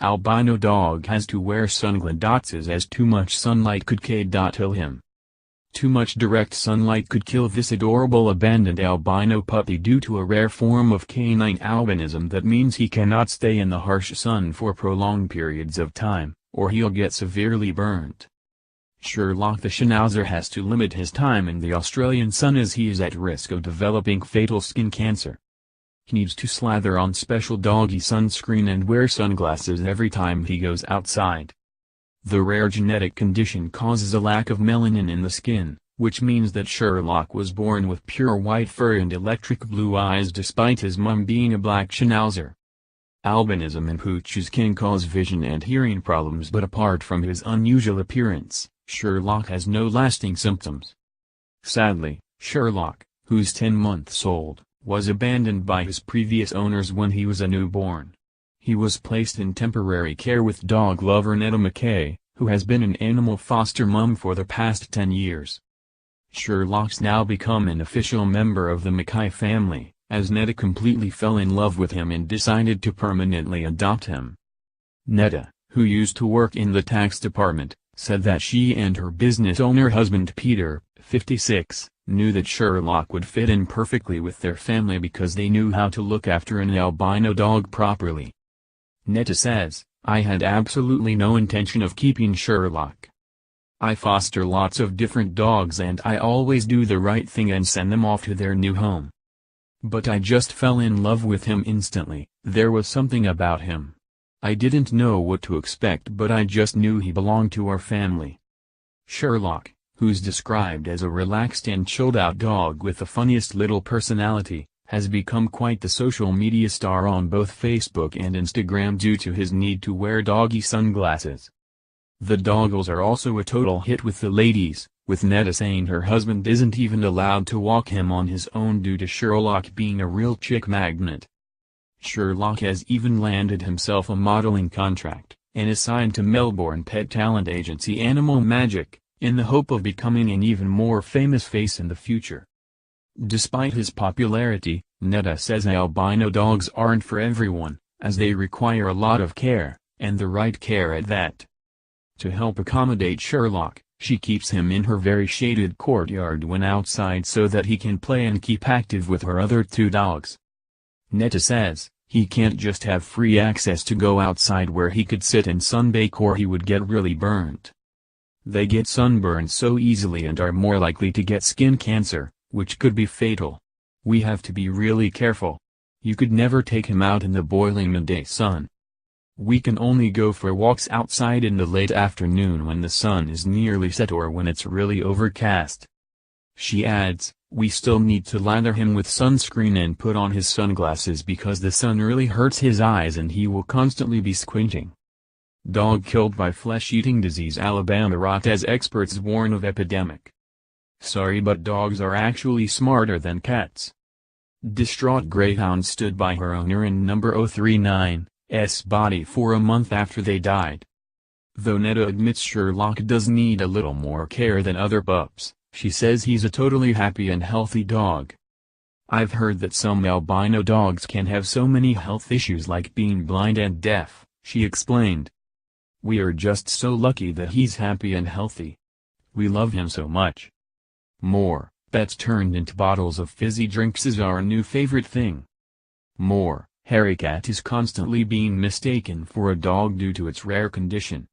Albino dog has to wear sungla.sses as too much sunlight could k.ill him. Too much direct sunlight could kill this adorable abandoned albino puppy due to a rare form of canine albinism that means he cannot stay in the harsh sun for prolonged periods of time, or he'll get severely burnt. Sherlock the Schnauzer has to limit his time in the Australian sun as he is at risk of developing fatal skin cancer. He needs to slather on special doggy sunscreen and wear sunglasses every time he goes outside. The rare genetic condition causes a lack of melanin in the skin, which means that Sherlock was born with pure white fur and electric blue eyes despite his mum being a black Schnauzer. Albinism in pooches can cause vision and hearing problems, but apart from his unusual appearance, Sherlock has no lasting symptoms. Sadly, Sherlock, who's 10 months old, was abandoned by his previous owners when he was a newborn. He was placed in temporary care with dog lover Netta, who has been an animal foster mum for the past 10 years. Sherlock's now become an official member of the Mackay family, as Netta completely fell in love with him and decided to permanently adopt him. Netta, who used to work in the tax department, said that she and her business owner husband Peter, 56, knew that Sherlock would fit in perfectly with their family because they knew how to look after an albino dog properly. Netta says, "I had absolutely no intention of keeping Sherlock. I foster lots of different dogs and I always do the right thing and send them off to their new home. But I just fell in love with him instantly. There was something about him. I didn't know what to expect, but I just knew he belonged to our family." Sherlock, who's described as a relaxed and chilled-out dog with the funniest little personality, has become quite the social media star on both Facebook and Instagram due to his need to wear doggy sunglasses. The doggles are also a total hit with the ladies, with Netta saying her husband isn't even allowed to walk him on his own due to Sherlock being a real chick magnet. Sherlock has even landed himself a modeling contract, and is signed to Melbourne pet talent agency Animal Magic, in the hope of becoming an even more famous face in the future. Despite his popularity, Netta says albino dogs aren't for everyone, as they require a lot of care, and the right care at that. To help accommodate Sherlock, she keeps him in her very shaded courtyard when outside so that he can play and keep active with her other 2 dogs. Netta says, he can't just have free access to go outside where he could sit and sunbake or he would get really burnt. They get sunburned so easily and are more likely to get skin cancer, which could be fatal. We have to be really careful. You could never take him out in the boiling midday sun. We can only go for walks outside in the late afternoon when the sun is nearly set or when it's really overcast. She adds, we still need to lather him with sunscreen and put on his sunglasses because the sun really hurts his eyes and he will constantly be squinting. Dog killed by flesh-eating disease. Alabama rot as experts warn of epidemic. Sorry, but dogs are actually smarter than cats. Distraught greyhound stood by her owner in number 039's body for a month after they died. Though Netta admits Sherlock does need a little more care than other pups, she says he's a totally happy and healthy dog. I've heard that some albino dogs can have so many health issues like being blind and deaf, she explained. We are just so lucky that he's happy and healthy. We love him so much. More pets turned into bottles of fizzy drinks is our new favorite thing. More hairy cat is constantly being mistaken for a dog due to its rare condition.